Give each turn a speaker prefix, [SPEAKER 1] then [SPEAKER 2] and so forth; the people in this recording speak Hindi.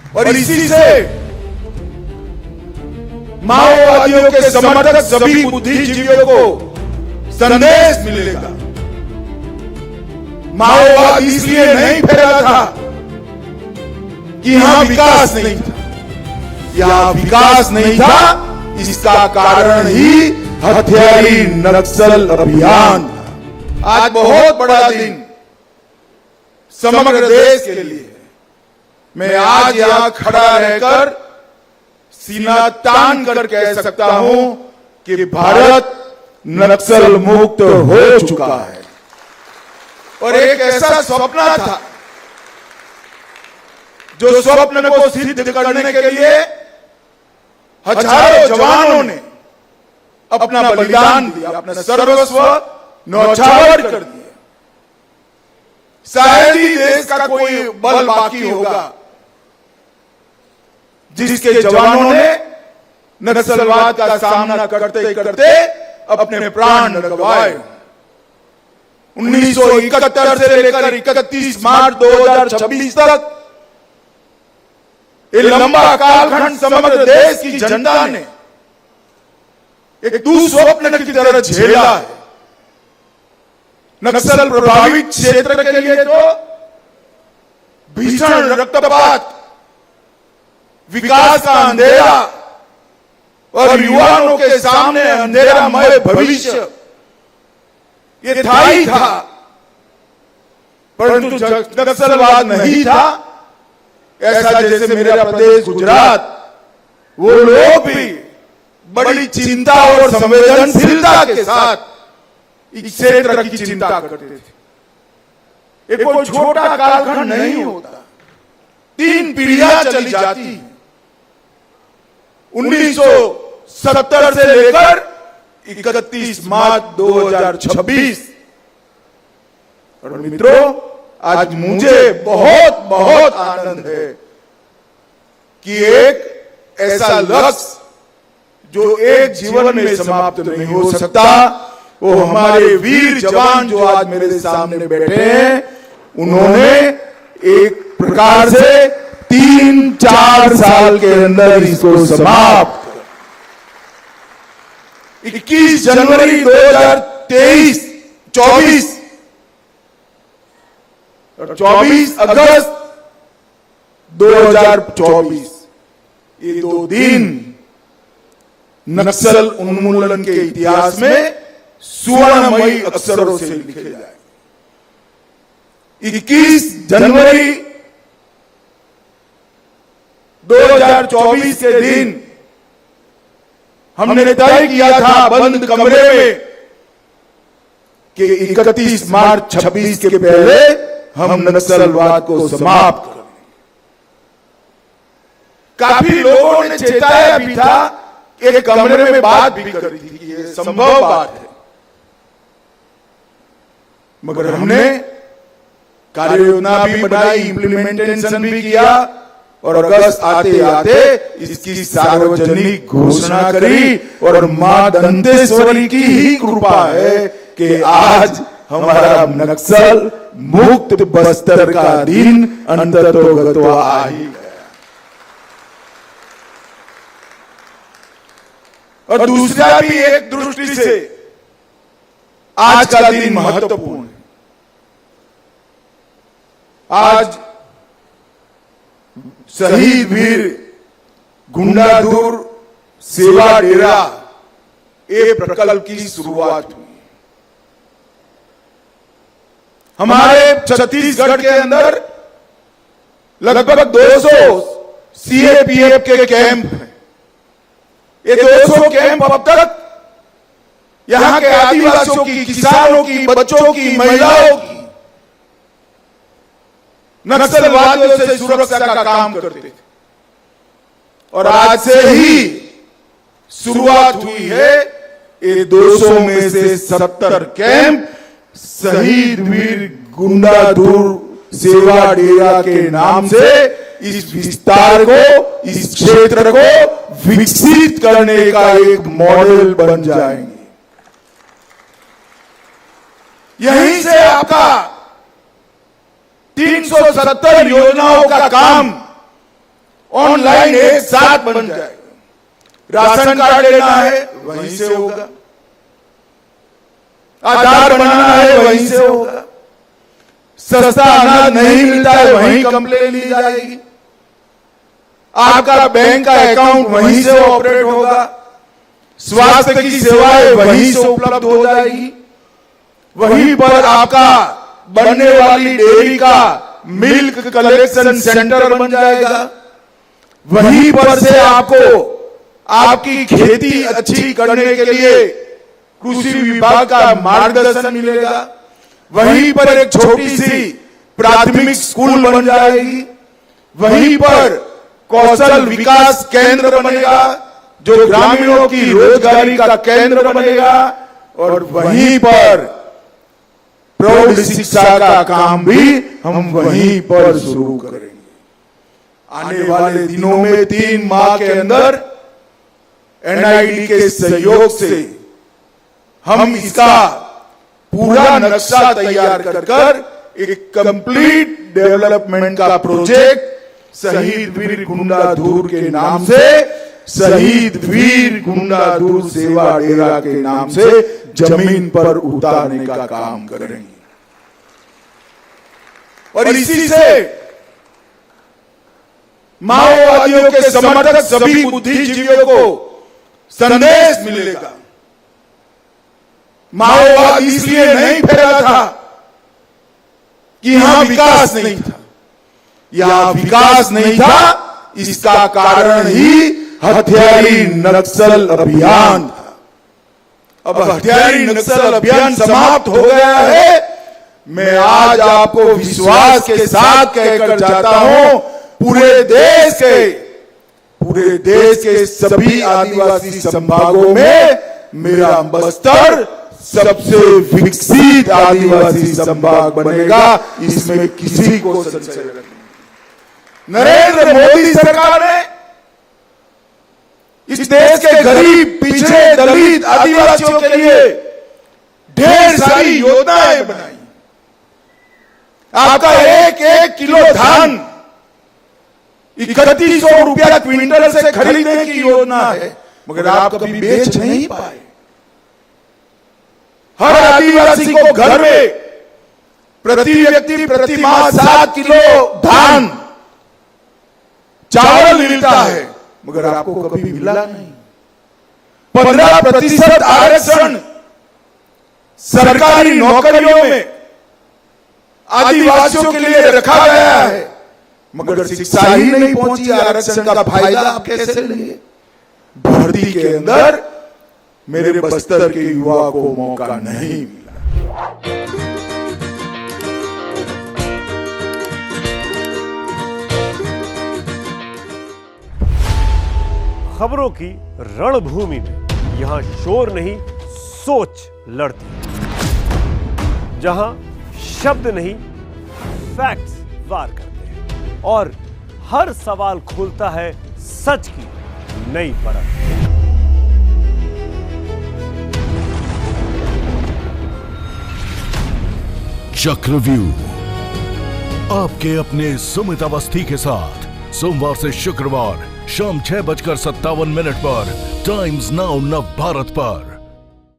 [SPEAKER 1] और इसी से माओवादियों के समर्थक सभी बुद्धिजीवियों को संदेश मिलेगा। माओवाद इसलिए नहीं फैला था कि यहां विकास नहीं था, यहां विकास नहीं था, इसका कारण ही हथियारी नक्सल अभियान था। आज बहुत बड़ा दिन समग्र देश के लिए है। मैं आज यहां खड़ा रहकर सीना तान कर कह सकता हूं कि भारत नक्सल मुक्त हो चुका है। और एक ऐसा स्वप्न था, जो स्वप्न को सिद्ध करने के लिए हजारों जवानों ने अपना बलिदान दिया, अपना सर्वस्व न्यौछावर कर दिया। शायद ही देश का कोई बल बाकी होगा जिसके जवानों ने नक्सलवाद का सामना करते करते अपने प्राण लगवाए। 1971 से लेकर 31 मार्च 2026 तक ये लंबा कालखंड समग्र देश की जनता ने एक दुस्वप्न की तरह झेला है। नक्सल प्रभावित क्षेत्र के लिए तो भीषण रक्तपात, विकास का अंधेरा और युवाओं के सामने अंधेरामय भविष्य ये था ही था, परंतु नक्सलवाद नहीं था। ऐसा जैसे मेरा प्रदेश गुजरात, वो लोग भी बड़ी चिंता और संवेदनशीलता के साथ इस क्षेत्र की चिंता करते थे। ये कोई छोटा कालखंड नहीं होता, 3 पीढ़ियां चली जाती हैं। 1970 से लेकर 31 मार्च 2026। और मित्रों, आज मुझे बहुत बहुत आनंद है कि एक ऐसा लक्ष्य जो एक जीवन में समाप्त नहीं हो सकता, वो हमारे वीर जवान जो आज मेरे सामने बैठे हैं, उन्होंने एक प्रकार से 3-4 साल के अंदर इसको समाप्त कर। 21 जनवरी 2023, 24 और 24 अगस्त 2024, ये 2 दिन नक्सल उन्मूलन के इतिहास में सुवर्णमयी अक्षरों से लिखे जाए। 21 जनवरी 2024 के दिन हमने तय किया था बंद कमरे में कि 31 मार्च 26 के पहले हम नक्सलवाद को समाप्त कर दें। काफी लोगों ने चेताया भी था, एक कमरे में बात भी करी थी कि ये संभव बात है, मगर हमने कार्य योजना भी बनाई, इंप्लीमेंटेशन भी किया और अगस्त आते आते इसकी सार्वजनिक घोषणा करी। और मां दंतेश्वरी की ही कृपा है कि आज हमारा नक्सल मुक्त बस्तर का दिन अंततोगत्वा आ ही गया। और दूसरा भी एक दृष्टि से आज का दिन महत्वपूर्ण है। आज शहीद वीर गुंडाधुर सेवा डेरा ए प्रकल्प की शुरुआत हुई। हमारे छत्तीसगढ़ के अंदर लगभग 200 सीएपीएफ के कैंप हैं। ये 200 कैंप अब तक यहां के आदिवासियों की, किसानों की, बच्चों की, महिलाओं की नक्सलवादियों से सुरक्षा का काम करते थे। और आज से ही शुरुआत हुई है ये 200 में से 70 कैंप शहीद वीर गुंडाधुर सेवा डेरा के नाम से इस विस्तार को, इस क्षेत्र को विकसित करने का एक मॉडल बन जाएंगे। यहीं से आपका 370 योजनाओं का काम ऑनलाइन एक साथ बन जाएगा। राशन कार्ड लेना है वहीं से होगा, आधार बनाना है वहीं से होगा, सस्ता अनाज नहीं मिलता है वहीं कंप्लेन ली जाएगी, आपका बैंक का अकाउंट वहीं से ऑपरेट होगा, स्वास्थ्य की सेवाएं वहीं से उपलब्ध हो जाएगी, वहीं पर आपका बनने वाली डेयरी का मिल्क कलेक्शन सेंटर बन जाएगा, वहीं पर से आपको आपकी खेती अच्छी करने के लिए कृषि विभाग का मार्गदर्शन मिलेगा, वहीं पर एक छोटी सी प्राथमिक स्कूल बन जाएगी, वहीं पर कौशल विकास केंद्र बनेगा जो ग्रामीणों की रोजगारी का केंद्र बनेगा, और वहीं पर प्रौढ़ शिक्षा का काम भी हम वहीं पर शुरू करेंगे। आने वाले दिनों में 3 माह के अंदर एनआईडी के सहयोग से हम इसका पूरा नक्शा तैयार कर एक कंप्लीट डेवलपमेंट का प्रोजेक्ट शहीद वीर गुंडाधुर के नाम से, शहीद वीर गुंडाधुर सेवा डेरा के नाम से जमीन पर उतारने का काम करेंगे। और इसी से माओवादियों के समर्थक सभी बुद्धिजीवियों को संदेश मिलेगा। माओवाद इसलिए नहीं फैला था कि यहां विकास नहीं था, यहां विकास नहीं था, इसका कारण ही हथियारी नक्सल अभियान था। अब हथियारी नक्सल अभियान समाप्त हो गया है। मैं आज आपको विश्वास के साथ कहकर जाता हूं, पूरे देश के सभी आदिवासी संभागों में मेरा बस्तर सबसे विकसित आदिवासी संभाग बनेगा, इसमें किसी को संशय नहीं। नरेंद्र मोदी सरकार ने इस देश के गरीब, पिछड़े, दलित, आदिवासियों के लिए ढेर सारी योजनाएं बनाई। आपका एक किलो धान 3100 रुपया क्विंटल से खरीदने की योजना है, मगर आप कभी बेच नहीं पाए। हर आदिवासी को घर में प्रति व्यक्ति प्रति माह 7 किलो धान चावल मिलता है, मगर आपको कभी मिला नहीं। 15% आरक्षण सरकारी नौकरियों में आदिवासियों के लिए रखा गया है, मगर शिक्षा ही नहीं पहुंची। आरक्षण का फायदा आप कैसे लेंगे? भर्ती के अंदर मेरे बस्तर के युवा को मौका नहीं मिला।
[SPEAKER 2] खबरों की रणभूमि में यहां शोर नहीं, सोच लड़ती, जहां शब्द नहीं, फैक्ट्स वार करते हैं और हर सवाल खोलता है सच की नई परत।
[SPEAKER 3] चक्रव्यूह आपके अपने सुमित अवस्थी के साथ सोमवार से शुक्रवार शाम 6:57 पर टाइम्स नाउ नव भारत पर।